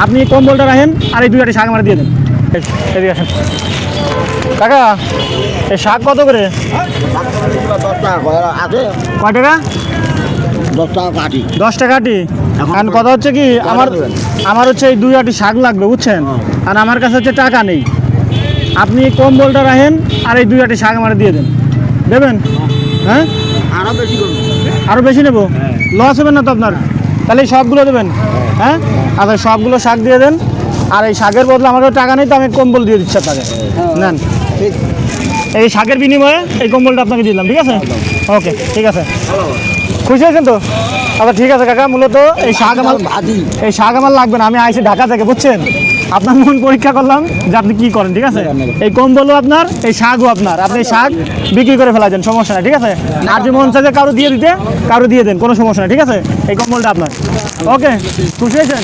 আপনি কম্বলটা রাখেন আর এই 2 আটি শাক আমার দিয়ে দেন। এদিকে আসেন কাকা, এই শাক কত করে? 10 টাকা আছে। কয় টাকা? 10 টাকা কাটি। 10 টাকা আটি। এখন কথা হচ্ছে কি, আমার হচ্ছে এই 2 আটি শাক লাগবে বুঝছেন, আর আমার কাছে হচ্ছে টাকা নেই। আপনি কম্বলটা রাখেন আর এই 2 আটি শাক আমার দিয়ে দেন, দেবেন? হ্যাঁ, আরো বেশি করুন। আরও বেশি নেবো, লস হবে না তো আপনার? তাহলে এই সবগুলো দেবেন? হ্যাঁ, আচ্ছা সবগুলো শাক দিয়ে দেন। আর এই শাকের বদলে আমার কাছে টাকা নেই, তো আমি কম্বল দিয়ে দিচ্ছি আপনাকে, নেন। এই শাকের বিনিময়ে এই কম্বলটা আপনাকে দিলাম, ঠিক আছে? ওকে, ঠিক আছে। খুশি হয়েছেন তো? আচ্ছা ঠিক আছে কাকা, মূলত এই শাক আমার লাগবে না। আমি আইসি ঢাকা থেকে বুঝছেন, আপনার মন পরীক্ষা করলাম যে আপনি কি করেন, ঠিক আছে? এই কম্বলও আপনার, এই শাকও আপনার, আপনি এই শাক বিক্রি করে ফেলা দেন, সমস্যা নাই, ঠিক আছে? আর যে মন চাইছে কারো দিয়ে দিতে, কারো দিয়ে দেন, কোনো সমস্যা নাই, ঠিক আছে? এই কম্বলটা আপনার। ওকে, খুশি হয়েছেন?